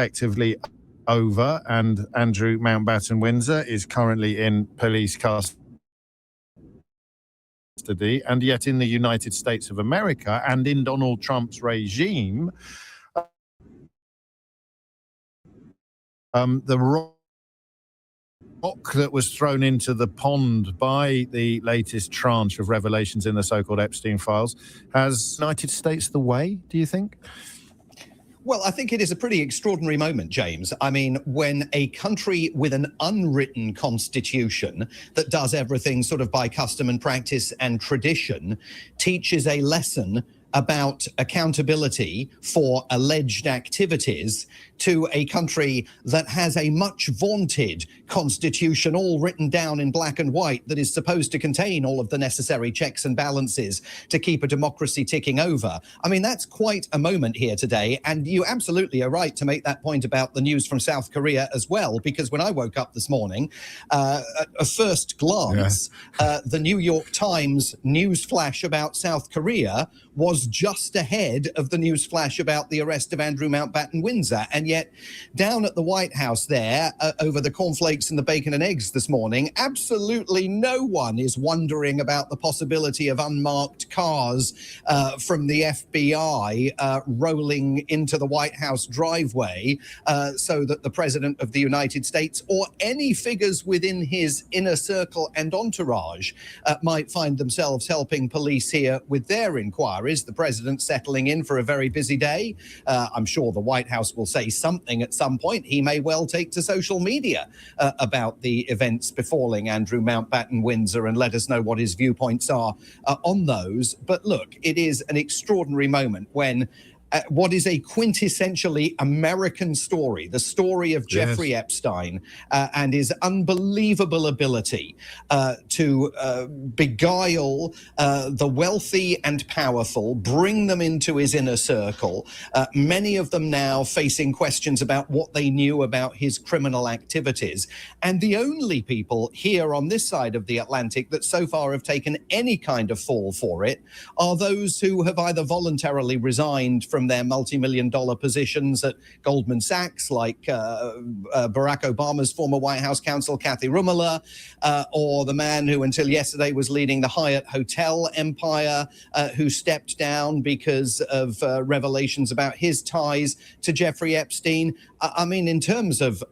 effectively over, and Andrew Mountbatten Windsor is currently in police custody. And yet in the United States of America and in Donald Trump's regime, the rock that was thrown into the pond by the latest tranche of revelations in the so-called Epstein files has United States the way, do you think? Well, I think it is a pretty extraordinary moment, James. I mean, when a country with an unwritten constitution that does everything sort of by custom and practice and tradition teaches a lesson about accountability for alleged activities to a country that has a much vaunted constitution all written down in black and white that is supposed to contain all of the necessary checks and balances to keep a democracy ticking over. I mean, that's quite a moment here today. And you absolutely are right to make that point about the news from South Korea as well, because when I woke up this morning, at a first glance, the New York Times news flash about South Korea was just ahead of the news flash about the arrest of Andrew Mountbatten Windsor. And yet down at the White House there, over the cornflakes and the bacon and eggs this morning, absolutely no one is wondering about the possibility of unmarked cars from the FBI rolling into the White House driveway so that the President of the United States or any figures within his inner circle and entourage might find themselves helping police here with their inquiries. The President settling in for a very busy day. I'm sure the White House will say something at some point. He may well take to social media about the events befalling Andrew Mountbatten Windsor and let us know what his viewpoints are on those. But look, it is an extraordinary moment when what is a quintessentially American story, the story of Jeffrey Epstein and his unbelievable ability to beguile the wealthy and powerful, bring them into his inner circle, many of them now facing questions about what they knew about his criminal activities. And the only people here on this side of the Atlantic that so far have taken any kind of fall for it are those who have either voluntarily resigned from their multi-million-dollar positions at Goldman Sachs, like Barack Obama's former White House counsel, Kathy Rumela, or the man who until yesterday was leading the Hyatt Hotel empire, who stepped down because of revelations about his ties to Jeffrey Epstein. I mean, in terms of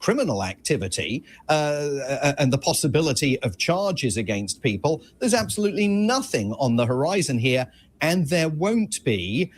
criminal activity and the possibility of charges against people, there's absolutely nothing on the horizon here. And there won't be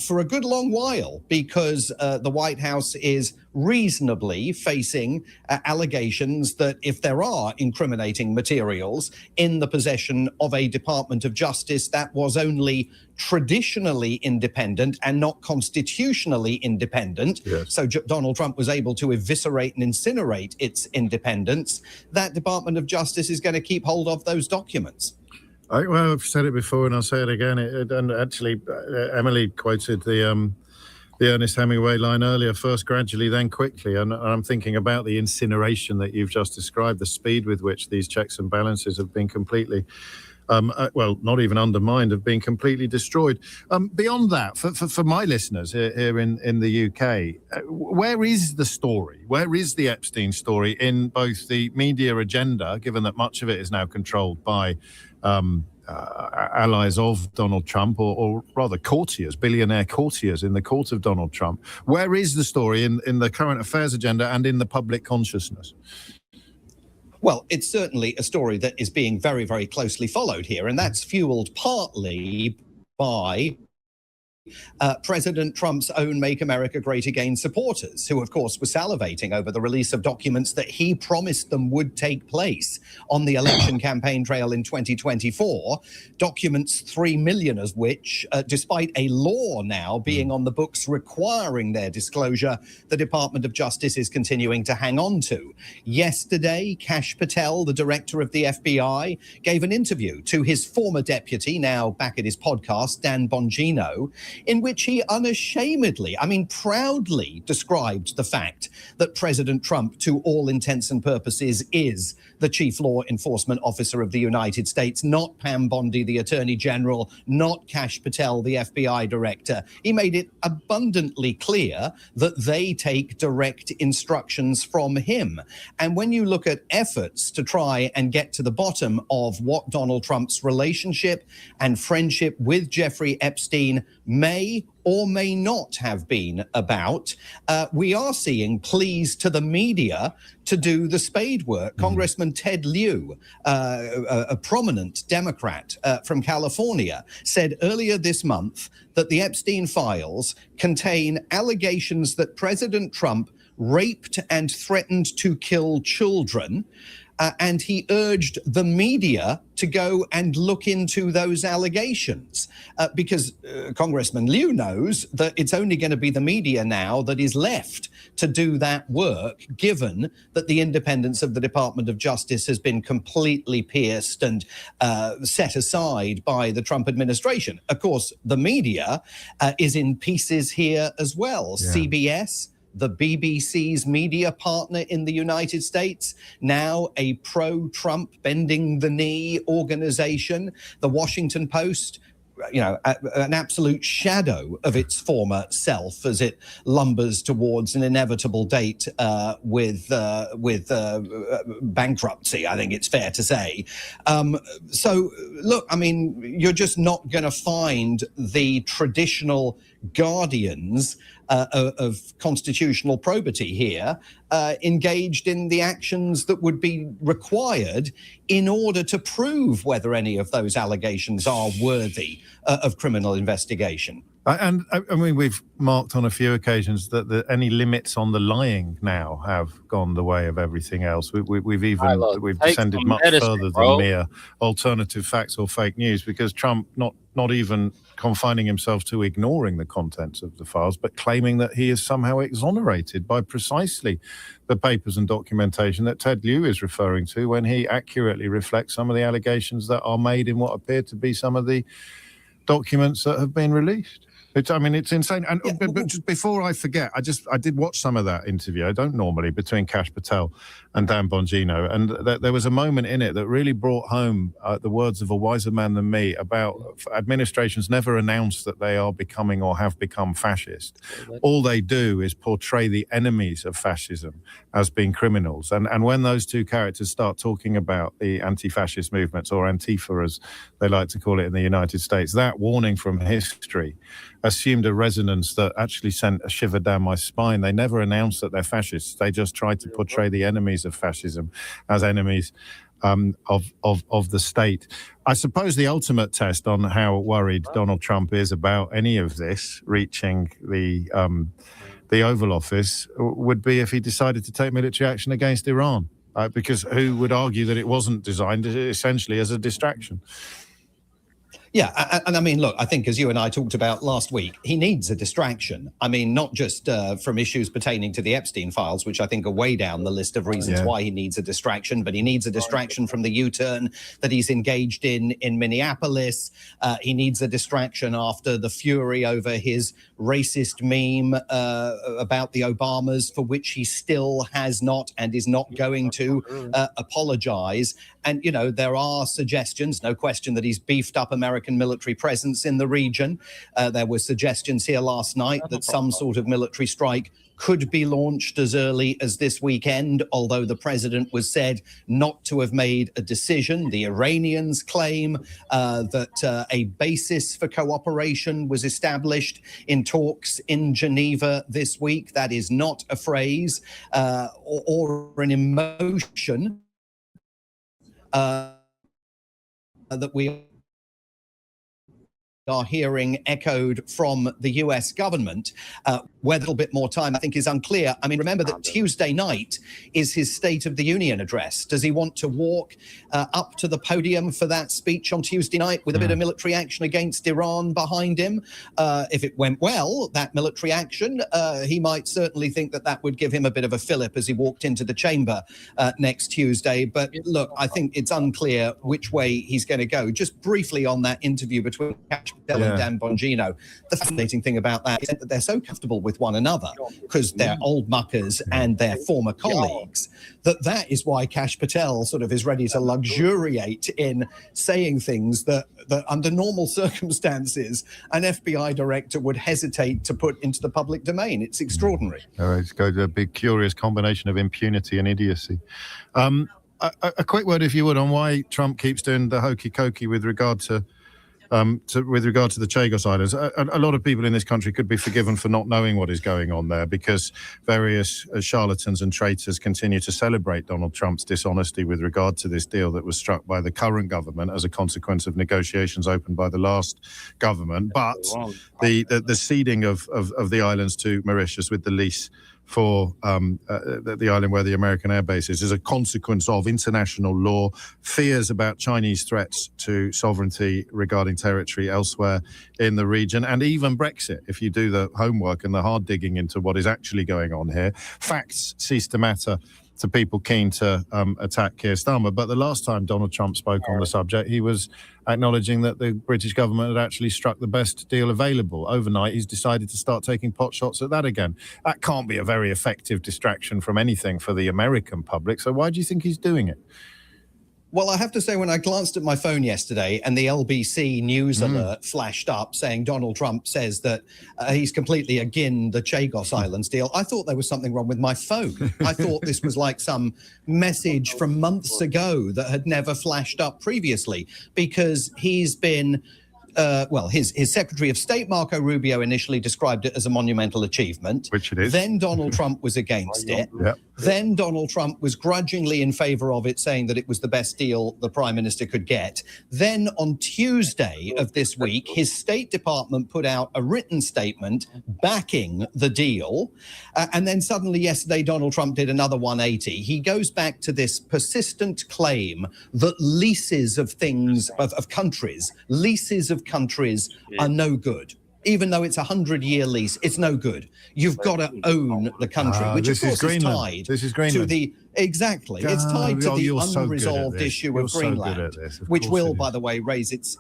for a good long while, because the White House is reasonably facing allegations that if there are incriminating materials in the possession of a Department of Justice that was only traditionally independent and not constitutionally independent, so Donald Trump was able to eviscerate and incinerate its independence, that Department of Justice is going to keep hold of those documents. Well, I've said it before and I'll say it again. And actually, Emily quoted the Ernest Hemingway line earlier, first gradually, then quickly. And I'm thinking about the incineration that you've just described, the speed with which these checks and balances have been completely, well, not even undermined, have been completely destroyed. Beyond that, for my listeners here in the UK, where is the story? Where is the Epstein story in both the media agenda, given that much of it is now controlled by allies of Donald Trump, or rather courtiers, billionaire courtiers in the court of Donald Trump? Where is the story in the current affairs agenda and in the public consciousness? Well, it's certainly a story that is being very, very closely followed here, and that's fueled partly by President Trump's own Make America Great Again supporters, who, of course, were salivating over the release of documents that he promised them would take place on the election campaign trail in 2024, documents 3 million of which, despite a law now being on the books requiring their disclosure, the Department of Justice is continuing to hang on to. Yesterday, Kash Patel, the director of the FBI, gave an interview to his former deputy, now back at his podcast, Dan Bongino, in which he unashamedly, I mean, proudly described the fact that President Trump, to all intents and purposes, is the chief law enforcement officer of the United States, not Pam Bondi, the Attorney General, not Kash Patel, the FBI director. He made it abundantly clear that they take direct instructions from him. And when you look at efforts to try and get to the bottom of what Donald Trump's relationship and friendship with Jeffrey Epstein may or may not have been about, we are seeing pleas to the media to do the spade work. Congressman Ted Lieu, a prominent Democrat from California, said earlier this month that the Epstein files contain allegations that President Trump raped and threatened to kill children. And he urged the media to go and look into those allegations because Congressman Liu knows that it's only going to be the media now that is left to do that work, given that the independence of the Department of Justice has been completely pierced and set aside by the Trump administration. Of course, the media is in pieces here as well. Yeah. CBS, the BBC's media partner in the United States, now a pro-Trump bending the knee organization. The Washington Post, you know, an absolute shadow of its former self as it lumbers towards an inevitable date with bankruptcy, I think it's fair to say. So, look, I mean, you're just not going to find the traditional guardians of constitutional probity here engaged in the actions that would be required in order to prove whether any of those allegations are worthy of criminal investigation. And I mean, we've marked on a few occasions that any limits on the lying now have gone the way of everything else. We've descended much further than mere alternative facts or fake news, because Trump not even confining himself to ignoring the contents of the files, but claiming that he is somehow exonerated by precisely the papers and documentation that Ted Lieu is referring to when he accurately reflects some of the allegations that are made in what appear to be some of the documents that have been released. It's insane. And but just before I forget, I did watch some of that interview. I don't normally, between Kash Patel and Dan Bongino, and there was a moment in it that really brought home the words of a wiser man than me about administrations never announce that they are becoming or have become fascist. All they do is portray the enemies of fascism as being criminals. And when those two characters start talking about the anti-fascist movements, or Antifa as they like to call it in the United States, that warning from history assumed a resonance that actually sent a shiver down my spine. They never announced that they're fascists. They just tried to portray the enemies of fascism as enemies of the state. I suppose the ultimate test on how worried Donald Trump is about any of this reaching the Oval Office would be if he decided to take military action against Iran, because who would argue that it wasn't designed essentially as a distraction? Yeah, and I mean, look, I think as you and I talked about last week, he needs a distraction. I mean, not just from issues pertaining to the Epstein files, which I think are way down the list of reasons why he needs a distraction, but he needs a distraction from the U-turn that he's engaged in Minneapolis. He needs a distraction after the fury over his racist meme about the Obamas, for which he still has not and is not going to apologize. And, you know, there are suggestions, no question, that he's beefed up American military presence in the region. There were suggestions here last night that some sort of military strike could be launched as early as this weekend, although the president was said not to have made a decision. The Iranians claim that a basis for cooperation was established in talks in Geneva this week. That is not a phrase or an emotion that we are hearing echoed from the US government. Where a little bit more time, I think, is unclear. I mean, remember that Tuesday night is his State of the Union address. Does he want to walk up to the podium for that speech on Tuesday night with a bit of military action against Iran behind him? If it went well, that military action, he might certainly think that that would give him a bit of a fillip as he walked into the chamber next Tuesday. But look, I think it's unclear which way he's going to go. Just briefly on that interview between Kash Del and Dan Bongino. The fascinating thing about that is that they're so comfortable with one another because they're old muckers and they're former colleagues, that is why Kash Patel sort of is ready to luxuriate in saying things that under normal circumstances an FBI director would hesitate to put into the public domain. It's extraordinary. It's got a big curious combination of impunity and idiocy. A quick word, if you would, on why Trump keeps doing the hokey cokey with regard to the Chagos Islands. A lot of people in this country could be forgiven for not knowing what is going on there because various charlatans and traitors continue to celebrate Donald Trump's dishonesty with regard to this deal that was struck by the current government as a consequence of negotiations opened by the last government. But the ceding of the islands to Mauritius with the lease for the island where the American air base is a consequence of international law, fears about Chinese threats to sovereignty regarding territory elsewhere in the region, and even Brexit. If you do the homework and the hard digging into what is actually going on here, facts cease to matter to people keen to attack Keir Starmer. But the last time Donald Trump spoke on the subject, he was acknowledging that the British government had actually struck the best deal available. Overnight, he's decided to start taking pot shots at that again. That can't be a very effective distraction from anything for the American public. So why do you think he's doing it? Well, I have to say, when I glanced at my phone yesterday and the LBC news alert flashed up saying Donald Trump says that he's completely against the Chagos Islands deal, I thought there was something wrong with my phone. I thought this was like some message from months ago that had never flashed up previously, because he's been... his Secretary of State, Marco Rubio, initially described it as a monumental achievement. Which it is. Then Donald Trump was against it. Yep. Then Donald Trump was grudgingly in favor of it, saying that it was the best deal the Prime Minister could get. Then on Tuesday of this week, his State Department put out a written statement backing the deal. And then suddenly yesterday, Donald Trump did another 180. He goes back to this persistent claim that leases of things, of countries, are no good. Even though it's a 100-year lease, it's no good. You've got to own the country, which of course is tied to the... Exactly. It's tied to the unresolved issue of Greenland, which will, by the way, raise its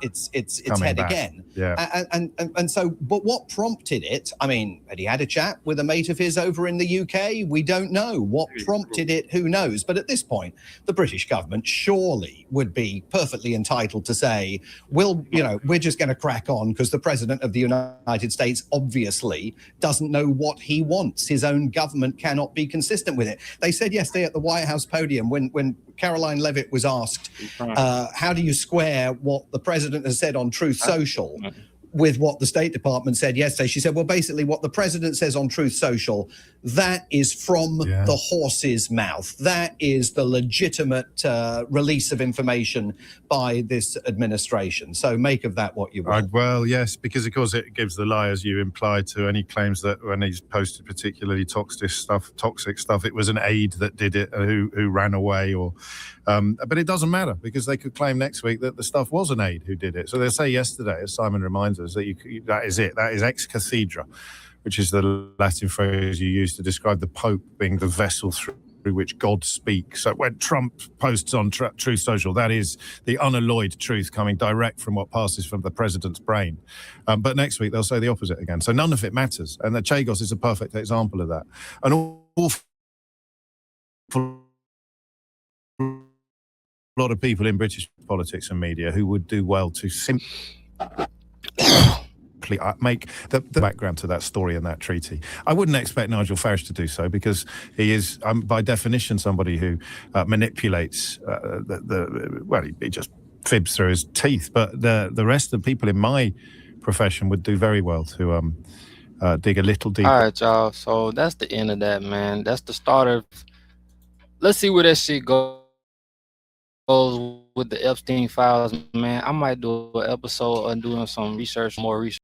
head again. Yeah. And so, but what prompted it? I mean, had he had a chat with a mate of his over in the UK? We don't know. What prompted it? Who knows? But at this point, the British government surely would be perfectly entitled to say, we're just going to crack on because the President of the United States obviously doesn't know what he wants. His own government cannot be consistent with it. They said yesterday at the White House podium when Caroline Leavitt was asked, how do you square what the president has said on Truth Social with what the State Department said yesterday? She said, well, basically what the president says on Truth Social, that is from the horse's mouth. That is the legitimate release of information by this administration. So make of that what you will. Well, yes, because of course it gives the lie, as you implied, to any claims that when he's posted particularly toxic stuff, it was an aide that did it who ran away, or but it doesn't matter, because they could claim next week that the stuff was an aide who did it. So they'll say yesterday, as Simon reminds us, that that is it. That is ex cathedra, which is the Latin phrase you use to describe the Pope being the vessel through which God speaks. So when Trump posts on Truth Social, that is the unalloyed truth coming direct from what passes from the president's brain. But next week, they'll say the opposite again. So none of it matters. And the Chagos is a perfect example of that. An awful lot of people in British politics and media who would do well to simply make the background to that story and that treaty. I wouldn't expect Nigel Farage to do so, because he is, by definition, somebody who manipulates he just fibs through his teeth. But the rest of the people in my profession would do very well to dig a little deeper. All right, y'all. So that's the end of that, man. That's the start of... Let's see where that shit goes with the Epstein files, man. I might do an episode on doing some research, more research